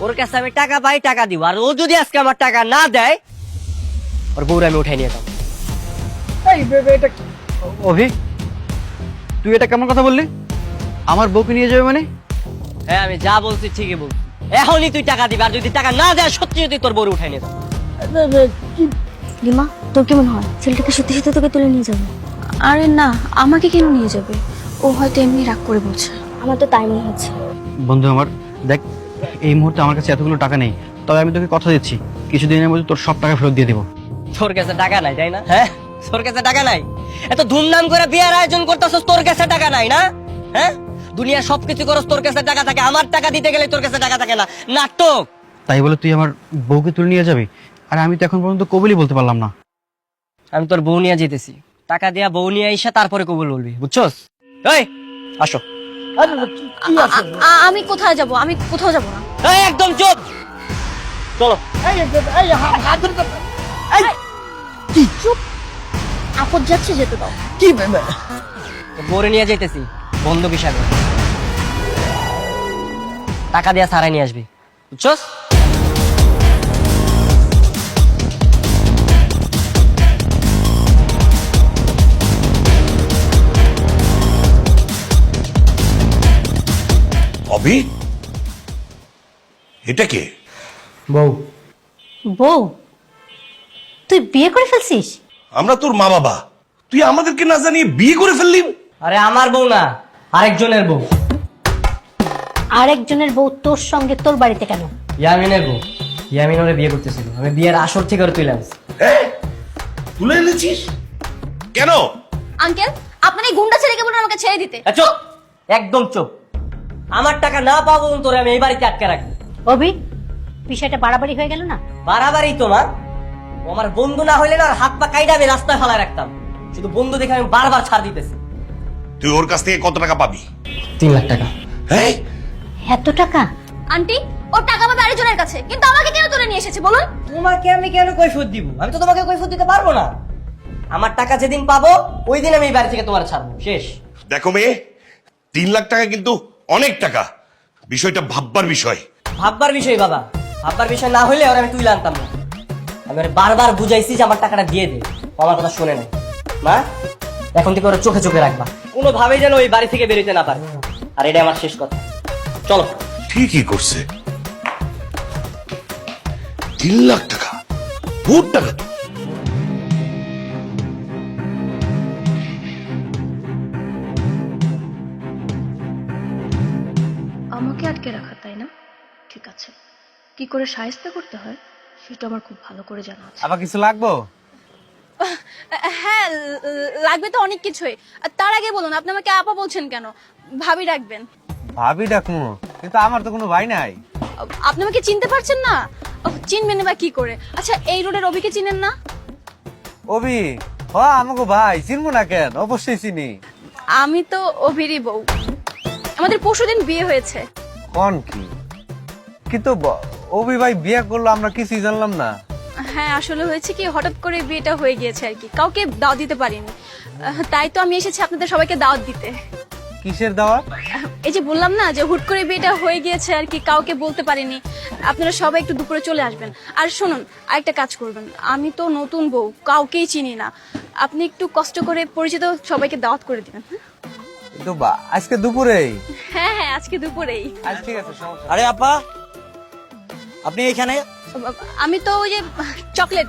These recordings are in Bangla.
ওর কাছে আমি টাকা পাই, টাকা দিব। আর ও যদি আজকে আমার টাকা না দেয়, ওর বউরে আমি উঠাই নিয়ে যাবো। অভি, তুই এটা কেমন কথা বললি? আমার বউকে নিয়ে যাবে মানে? হ্যাঁ, আমি যা বলছি ঠিকই বলছি। এখনই তুই টাকা দিবি, আর যদি টাকা না দেয় সত্যি যদি তোর বউরে উঠাই নিয়ে যাবো। লিমা, তোর কেমন হয়? ছেলেটাকে সত্যি সত্যি তোকে তুলে নিয়ে যাবে? আরে না, আমাকে কেন নিয়ে যাবে? ও হয়তো এমনি রাগ করে বলছে। আমার তো তাই মনে হচ্ছে। বন্ধু আমার, দেখ এই মুহূর্তে আমার কাছে এতগুলো টাকা নেই, তবে আমি তোকে কথা দিচ্ছি কিছুদিনের মধ্যে তোর সব টাকা ফেরত দিয়ে দিব। তোর কাছে টাকা নাই তাই না? হ্যাঁ, তোর কাছে টাকা নাই? এত ধুমধাম করে বিয়ের আয়োজন করতেছস, তোর কাছে টাকা নাই না? হ্যাঁ, দুনিয়ার সবকিছু করস, তোর কাছে টাকা থাকে। আমার টাকা দিতে গেলে তোর কাছে টাকা থাকে না। নাটক। তাই বলে তুই আমার বউকে তুলে নিয়ে যাবি? আর আমি তো এখন পর্যন্ত কবুলই বলতে পারলাম না। আমি তোর বউ নিয়ে যেতেছি, টাকা দিয়া বউ নিয়ে আইসা তারপরে কবুল বলবি, বুঝছস? এই আসো। আমি কোথায় যাব? আমি কোথাও যাব না। এই একদম চুপ, চলো। চুপ, আপদ যাচ্ছে, যেতে দাও। কি বউরে নিয়ে যাইতেছি বন্ধক হিসাবে, টাকা দিয়া সারাই নিয়ে আসবি, বুঝছস? অভি, এটা কে? বউ। বউ? তুই বিয়ে করে ফেলছিস? আমরা তোর মা বাবা, তুই আমাদেরকে না জানিয়ে বিয়ে করে ফেললি? আরে আমার বউ না, আরেকজনের বউ। আরেকজনের বউ তোর সঙ্গে তোর বাড়িতে কেন? ইয়ামিনের বউ। ইয়ামিন ওরে বিয়ে করতেছিল, আমি বিয়ের আসর থেকে ওরে তুলে আনছি। হ্যাঁ, তুলে এনেছিস কেন? আঙ্কেল, আপনার এই গুন্ডা ছেলেকে বলুন আমাকে ছেড়ে দিতে। চুপ, একদম চুপ। আমার টাকা না পাবো তোরে আমি এই বাড়িতে আটকে রাখবো। অভি, বিষয়টা বাড়াবাড়ি হয়ে গেল না? বাড়াবাড়ি তোমার? ও আমার বন্ধু না হইলে না, আর হাত পা কাইডা আমি রাস্তায় ফেলায় রাখতাম। শুধু বন্ধু দেখে আমি বারবার ছাড় দিতেছি। তুই ওর কাছ থেকে কত টাকা পাবি? 3 লাখ টাকা। হ্যাঁ, এত টাকা? আন্টি, ওর টাকা পাবে আরেকজনের কাছে, কিন্তু আমাকে কেন তুলে নিয়ে এসেছে বলুন? তোমাকে আমি কেন কৈফিয়ত দিব? আমি তো তোমাকে কৈফিয়ত দিতে পারবো না। আমার টাকা যেদিন পাবো ওই দিন আমি এই বাড়ি থেকে তোমার ছাড়বো, শেষ। দেখো মেয়ে, 3 লাখ টাকা কিন্তু অনেক টাকা, বিষয়টা ভাববার বিষয়। ভাববার বিষয় বাবা, ভাববার বিষয় না হইলে ওরা আমি তুই আনতাম না। আমি ওরে বারবার বুঝাইছি যে আমার টাকাটা দিয়ে দে, ও আমার কথা শুনে নাই। মা, এখন থেকে ওরা চোখে চোখে রাখবা, কোনোভাবেই যেন ওই বাড়ি থেকে বেরোতে না পারে। আর এটা আমার শেষ কথা, চলো। ঠিকই করছে, 3 লাখ টাকা বহুত টাকা তো। আমাকে আটকে রাখা, তাই না? ঠিক আছে, কি করে সাহায্য করতে হয় সেটা আমার খুব ভালো করে জানা আছে। আবার কিছু লাগবো? হ্যাঁ, লাগবে তো অনেক কিছুই। তার আগে বলুন, আপনি আমাকে আপা বলছেন কেন? ভাবি রাখবেন। ভাবি ডাকমু, কিন্তু আমার তো কোনো ভাই নাই। আপনি আমাকে চিনতে পারছেন না? চিনবেন বা কি করে? আচ্ছা, এই রোডের অভিকে চিনেন না? অভি, হ আমাকে ভাই, চিনবো না কেন? অবশ্যই চিনি। আমি তো অভিরই বউ। আমাদের পরশুদিন বিয়ে হয়েছে। কোন কি? কিন্তু অভি ভাই বিয়ে করলো, আমরা কিছুই জানলাম না। হ্যাঁ, আসলে হয়েছে কি, হঠাৎ করে বিয়েটা হয়ে গিয়েছে আর কি, কাউকে দাওয়াত দিতে পারিনি। তাই তো আমি এসেছি আপনাদের সবাইকে দাওয়াত দিতে। কিসের দাওয়াত? এই যে বললাম না যে হুট করে বিয়েটা হয়ে গিয়েছে আর কি, কাউকে বলতে পারিনি। আপনারা সবাই একটু দুপুরে চলে আসবেন। আর শুনুন, আরেকটা কাজ করবেন, আমি তো নতুন বউ, কাউকেই চিনি না। আপনি একটু কষ্ট করে পরিচিত সবাইকে দাওয়াত করে দিবেন। কিন্তু আজকে দুপুরেই? হ্যাঁ হ্যাঁ, আজকে দুপুরেই। আজ ঠিক আছে, সমস্যা। আরে আপা, আপনি এখানে? আমি তো ওই যে চকলেট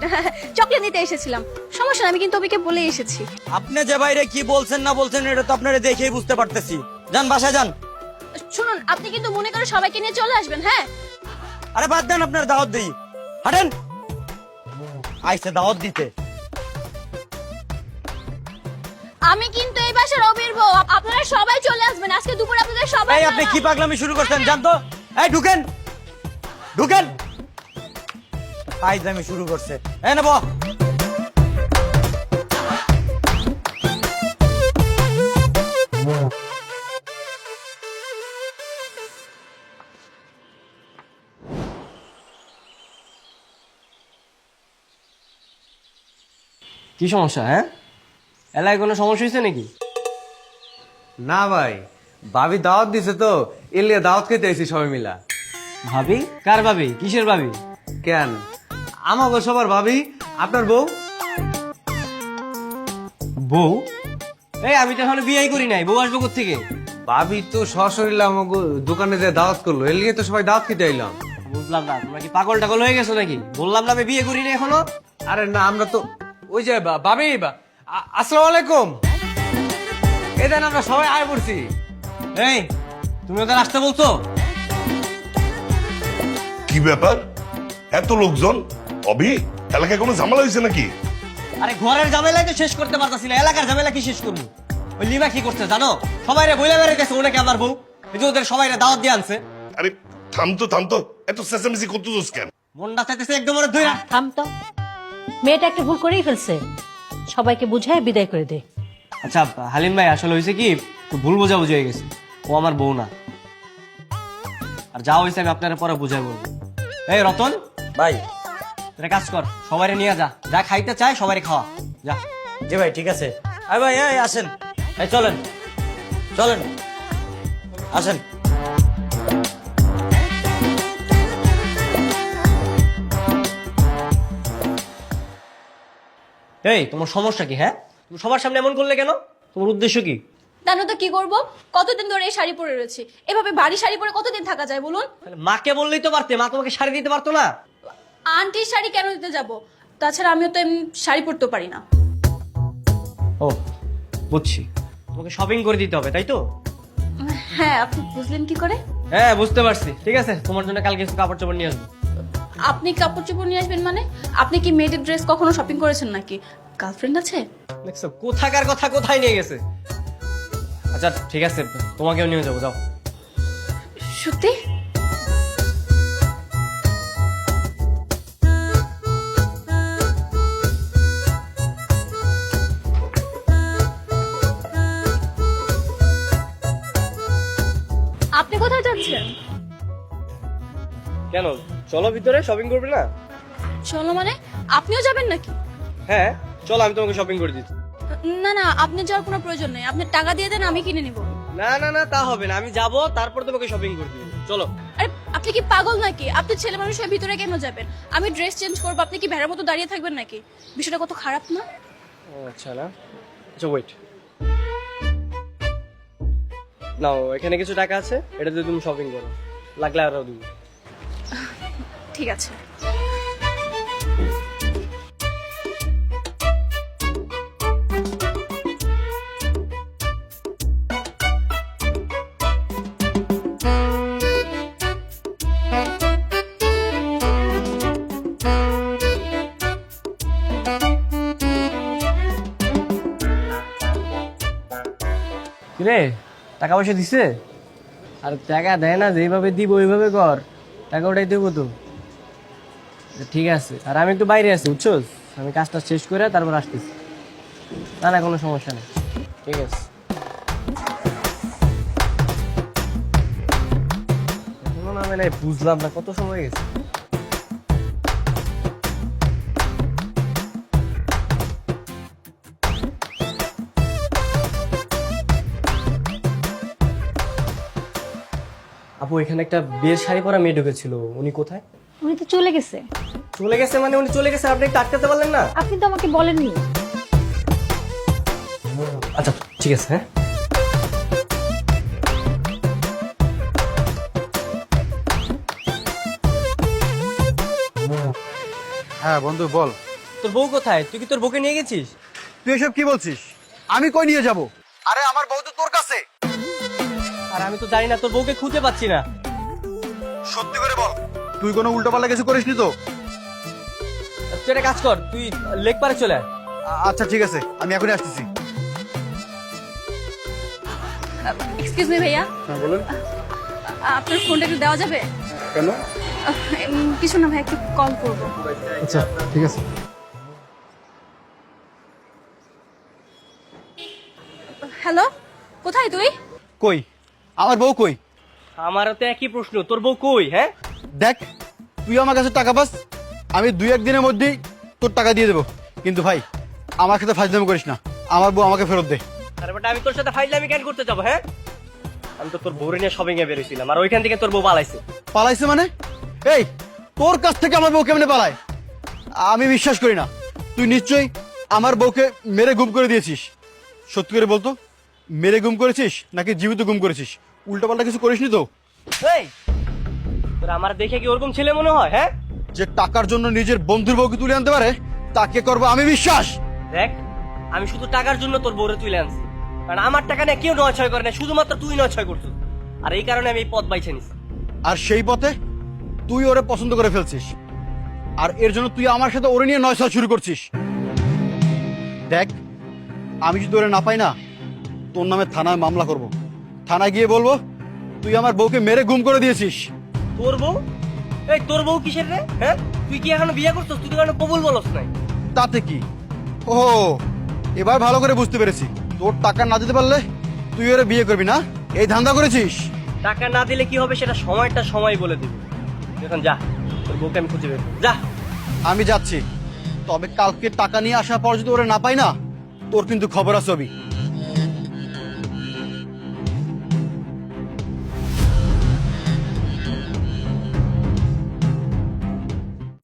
চকলেট নিতে এসেছিলাম। সমস্যা না, আমি কিন্তু ওকে বলে এসেছি। আপনি যে বাইরে কি বলছেন না বলছেন এটা তো আপনারা দেখেই বুঝতে পারতেছি। যান বাসায় যান। শুনুন, আপনি কিন্তু মনে করে সবাইকে নিয়ে চলে আসবেন। হ্যাঁ, আরে বাদ দেন, আপনার দাওয়াত দিই। হাঁটেন, আইসে দাওয়াত দিতে। আমি কিন্তু এই বাসার অবির বউ। আপনারা সবাই চলে আসবেন আজকে দুপুরে, আপনাদের সবাই। এই আপনি কি পাগলামি শুরু করছেন? জান তো, এই ঢুকেন ঢুকেন। পাইজামি শুরু করছে। এই নেব। কি সমস্যা? হ্যাঁ, এলাকায় কোনো সমস্যা হয়েছে নাকি? না ভাই, ভাবি দাওয়াত দিছে তো, এলিয়া দাওয়াত খেতে আইছি সবাই মিলা। ভাবি? কার ভাবি? কিসের ভাবি? কেন আমাকে সবার ভাবি আপনার বউ? বউ? এই আমি তো এখনো বিয়েই করি নাই, বউ আসবো কোত্থেকে? ভাবি তো সশরীরে আমাকে দোকানে যে দাওয়াত করলো এর লিগে তো সবাই দাওয়াত খেতে আইলাম। বুঝলাম না, তোমরা কি পাগল টাগল হয়ে গেছো নাকি? বললাম না আমি বিয়ে করি না এখনো। আরে না আমরা তো ওই যে ভাবি আসসালামু আলাইকুম, এই দেন আমরা সবাই আয় পড়ছি। এই তুমি ওদের আসতে বলছো? কি ব্যাপার, এত লোকজন? অভি, এলাকায় কোনো ঝামেলা হয়েছে নাকি? আরে ঘরের ঝামেলাই তো শেষ করতে পারতাছি না, এলাকার ঝামেলা কি শেষ করবো? ওই লিমা কি করছে জানো? সবাই রে বইলা বেড়ে গেছে ওনাকে আমার বউ, এই যে ওদের সবাই দাওয়াত দিয়ে আনছে। আরে থাম তো, এত চেঁচামেচি করতেছিস কেন? মনটা চাইতেছে একদম ওরা ধুইরা। থাম তো, মেয়েটা একটা ভুল করেই ফেলছে, সবাইকে বুঝায় বিদায় করে দে। আচ্ছা হালিম ভাই, আসলে হয়েছে কি, একটু ভুল বোঝাবুঝি হয়ে গেছে, ও আমার বউ না। আর যা হয়েছে আমি আপনারা পরে বুঝাই বলবো। এই রতন ভাই। একটা কাজ কর, সবাই নিয়ে যা, যা খাইতে চায় সবাই খাওয়া যা। জি ভাই, ঠিক আছে। আরে ভাই, এই আসেন, এই চলেন। চলেন, আসেন। এই তোমার সমস্যা কি? হ্যাঁ, তুমি সবার সামনে এমন করলে কেন? তোমার উদ্দেশ্য কি? জানো তো কি করবো, কতদিন ধরে এই শাড়ি পরে রয়েছি, এভাবে ভারী শাড়ি পরে কতদিন থাকা যায় বলুন? তাহলে মাকে বললেই তো পারতে, মা তোমাকে শাড়ি দিতে পারতো না? আন্টির শাড়ি কেন দিতে যাব? তাছাড়া আমিও তো এমনি শাড়ি পরতে পারি না। ও বুঝছি, তোমাকে শপিং করে দিতে হবে তাই তো? হ্যাঁ, আপনি বুঝলেন কি করে? হ্যাঁ বুঝতে পারছি, ঠিক আছে, তোমার জন্য কালকে কিছু কাপড় চোপড় নিয়ে আসবো। আপনি কাপড় চোপড় নিয়ে আসবেন মানে? আপনি কি মেয়েদের ড্রেস কখনো শপিং করেছেন নাকি? গার্লফ্রেন্ড আছে? দেখছো কোথাকার কথা কোথায় নিয়ে গেছে। আচ্ছা ঠিক আছে, তোমাকেও নিয়ে যাবো, যাও। সত্যি? আপনি কোথায় যাচ্ছেন? কেন, চলো ভিতরে, শপিং করবে না? চলো মানে আপনিও যাবেন নাকি? হ্যাঁ চলো, আমি তোমাকে শপিং করে দিচ্ছি। না না, আপনি যাওয়ার কোনো প্রয়োজন নেই, আপনি টাকা দিয়ে দেন, আমি কিনে নিব। না না না, তা হবে না, আমি যাবো তারপর তোমাকে শপিং করে দিবো, চলো। আরে আপনি কি পাগল নাকি? আপনি ছেলে মানুষের ভিতরে কেন যাবেন? আমি ড্রেস চেঞ্জ করবো, আপনি কি ভেড়ার মতো দাঁড়িয়ে থাকবেন নাকি? বিষয়টা কত খারাপ না? আচ্ছা না, আচ্ছা ওয়েট, নাও এখানে কিছু টাকা আছে, এটা দিয়ে তুমি শপিং করো, লাগলে আরো দিবো। ঠিক আছে। কিরে, টাকা পয়সা দিছে? আর টাকা দেয় না, যেভাবে দিব ওইভাবে কর, টাকা ওটাই দেবো তো। ঠিক আছে, আর আমি একটু বাইরে আছি বুঝছোস, আমি কাজটা শেষ করে তারপর আসতেছি। না না, কোনো সমস্যা নেই, ঠিক আছে। এখনো নামে নাই, বুঝলাম না কত সময় গেছে। আপু, এখানে একটা বিয়ের শাড়ি পরা মেয়ে ঢুকেছিল, উনি কোথায়? উনি তো চলে গেছে। চলে গেছে মানে? উনি চলে গেছে, আপনি একটু আটকাতে পারলেন না? আপনি তো আমাকে বলেননি। আচ্ছা ঠিক আছে। হ্যাঁ হ্যাঁ বন্ধু বল। তোর বউ কোথায়? তুই কি তোর বউকে নিয়ে গেছিস? তুই এসব কি বলছিস? আমি কই নিয়ে যাব? আরে আমার বউ তো তোর কাছে। আর আমি তো জানি না, তোর বউকে খুঁজে পাচ্ছি না। সত্যি করে বল, তুই কোনো উল্টোপাল্টা কিছু করিসনি তো? তুই একটা কাজ কর, তুই লেক পারে চলে আয়। আচ্ছা ঠিক আছে, আমি এখনই আসতেছি। এক্সকিউজ মি ভাইয়া, হ্যাঁ বলুন। আপনার ফোনটা একটু দেওয়া যাবে? কেন? কিছু না ভাই, একটু কল করবো। আচ্ছা ঠিক আছে। হ্যালো, কোথায় তুই? কই আমার বউ কই? আমারও তো একই প্রশ্ন, তোর বউ কই? হ্যাঁ দেখ, তুই আমার কাছে টাকা পাস, আমি 2-1 দিনের মধ্যেই তোর টাকা দিয়ে দেবো, কিন্তু ভাই আমার সাথে ফাজলামি করিস না, আমার বউ আমাকে ফেরত দে। আরে বেটা, আমি তোর সাথে ফাইজলামি কেন করতে যাবো? হ্যাঁ, আমি তো তোর বউরে নিয়ে শপিং এ বেরোইছিলাম আর ওইখান থেকে তোর বউ পালাইছে। পালাইছে মানে? এই তোর কাছ থেকে আমার বউ কেমনে পালায়? আমি বিশ্বাস করি না। তুই নিশ্চয়ই আমার বউকে মেরে গুম করে দিয়েছিস। সত্যি করে বলতো, মেরে গুম করেছিস নাকি জীবিত গুম করেছিস? উল্টাপাল্টা কিছু করিসনি তো? এই তোর আমার দেখে কি ওরকম ছেলে মনে হয়? হ্যাঁ, যে টাকার জন্য নিজের বন্ধুর বউকে তুলে আনতে পারে তাকে করবো আমি বিশ্বাস। দেখ আমি শুধু টাকার জন্য তোর বউরে তুলে আনছি, কারণ আমার টাকা নিয়ে কেউ নয় ছয় করে না, শুধুমাত্র তুই নয় ছয় করছিস। আর এই কারণে আমি এই পথ বাইছে নিছি। আর সেই পথে তুই ওরে পছন্দ করে ফেলছিস, আর এর জন্য তুই আমার সাথে ওরে নিয়ে নয় শুরু করছিস। দেখ আমি যদি ওরে না পাই না, তোর নামে থানায় মামলা করব। থানায় গিয়ে বলবো তুই আমার বউকে মেরে গুম করে দিয়েছিস। তোর বউ? এই তোর বউ কিসের রে? হ্যাঁ, তুই কি এখনো বিয়ে করছিস? তুই তো এখনো কবুল বলস নাই। তাতে কি? ও এবার ভালো করে বুঝতে পেরেছি, তোর টাকা না দিতে পারলে তুই ওরে বিয়ে করবি না, এই ধান্দা করেছিস। টাকা না দিলে কি হবে সেটা সময়টা সময় বলে দিবে। এখন যা, তোর বউকে আমি খুঁজে বের করব। যা। আমি যাচ্ছি, তবে কালকে টাকা নিয়ে আসার পর যদি ওরে না পাই না, তোর কিন্তু খবর আছে।